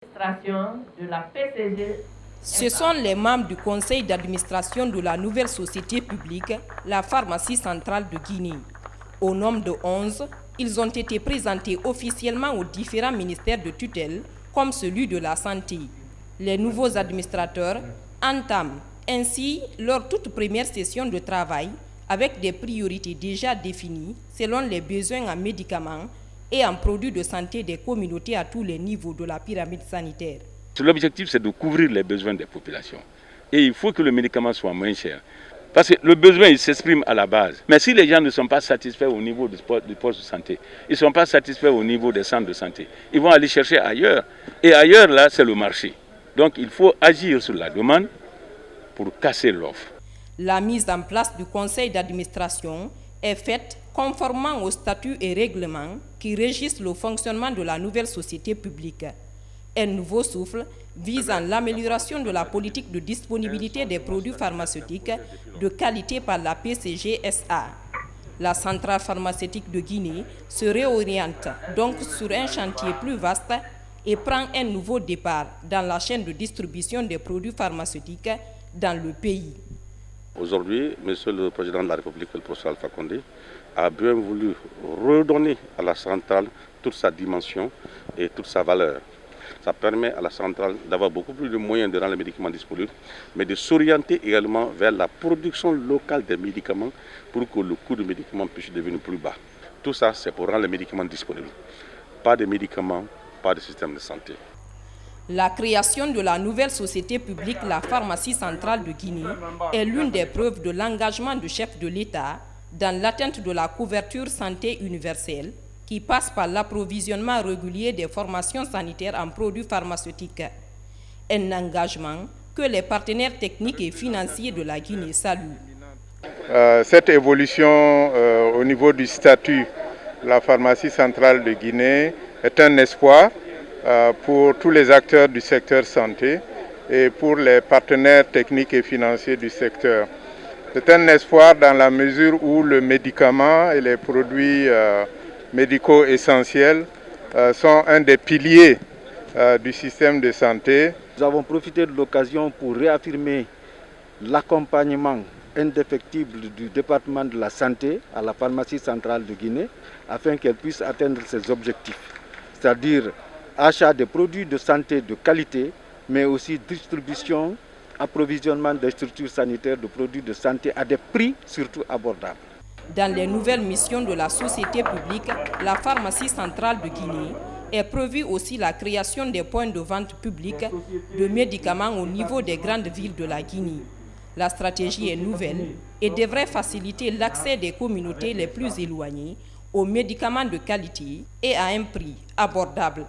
De la PCG. Ce sont les membres du conseil d'administration de la nouvelle société publique, la pharmacie centrale de Guinée. Au nombre de 11, ils ont été présentés officiellement aux différents ministères de tutelle, comme celui de la santé. Les nouveaux administrateurs entament ainsi leur toute première session de travail avec des priorités déjà définies selon les besoins en médicaments et en produits de santé des communautés à tous les niveaux de la pyramide sanitaire. L'objectif, c'est de couvrir les besoins des populations. Et il faut que le médicament soit moins cher. Parce que le besoin, il s'exprime à la base. Mais si les gens ne sont pas satisfaits au niveau du poste de santé, ils ne sont pas satisfaits au niveau des centres de santé, ils vont aller chercher ailleurs. Et ailleurs, là, c'est le marché. Donc, il faut agir sur la demande pour casser l'offre. La mise en place du conseil d'administration est faite conformément aux statuts et règlements qui régissent le fonctionnement de la nouvelle société publique. Un nouveau souffle visant l'amélioration de la politique de disponibilité des produits pharmaceutiques de qualité par la PCG-SA. La centrale pharmaceutique de Guinée se réoriente donc sur un chantier plus vaste et prend un nouveau départ dans la chaîne de distribution des produits pharmaceutiques dans le pays. Aujourd'hui, Monsieur le Président de la République, le professeur Alpha Condé, a bien voulu redonner à la centrale toute sa dimension et toute sa valeur. Ça permet à la centrale d'avoir beaucoup plus de moyens de rendre les médicaments disponibles, mais de s'orienter également vers la production locale des médicaments pour que le coût du médicament puisse devenir plus bas. Tout ça, c'est pour rendre les médicaments disponibles. Pas de médicaments, pas de système de santé. La création de la nouvelle société publique, la pharmacie centrale de Guinée, est l'une des preuves de l'engagement du chef de l'État dans l'atteinte de la couverture santé universelle qui passe par l'approvisionnement régulier des formations sanitaires en produits pharmaceutiques. Un engagement que les partenaires techniques et financiers de la Guinée saluent. Cette évolution au niveau du statut de la pharmacie centrale de Guinée est un espoir pour tous les acteurs du secteur santé et pour les partenaires techniques et financiers du secteur. C'est un espoir dans la mesure où le médicament et les produits médicaux essentiels sont un des piliers du système de santé. Nous avons profité de l'occasion pour réaffirmer l'accompagnement indéfectible du département de la santé à la pharmacie centrale de Guinée afin qu'elle puisse atteindre ses objectifs, c'est-à-dire achat des produits de santé de qualité, mais aussi distribution, approvisionnement des structures sanitaires de produits de santé à des prix surtout abordables. Dans les nouvelles missions de la société publique, la pharmacie centrale de Guinée est prévue aussi la création des points de vente publics de médicaments au niveau des grandes villes de la Guinée. La stratégie est nouvelle et devrait faciliter l'accès des communautés les plus éloignées aux médicaments de qualité et à un prix abordable.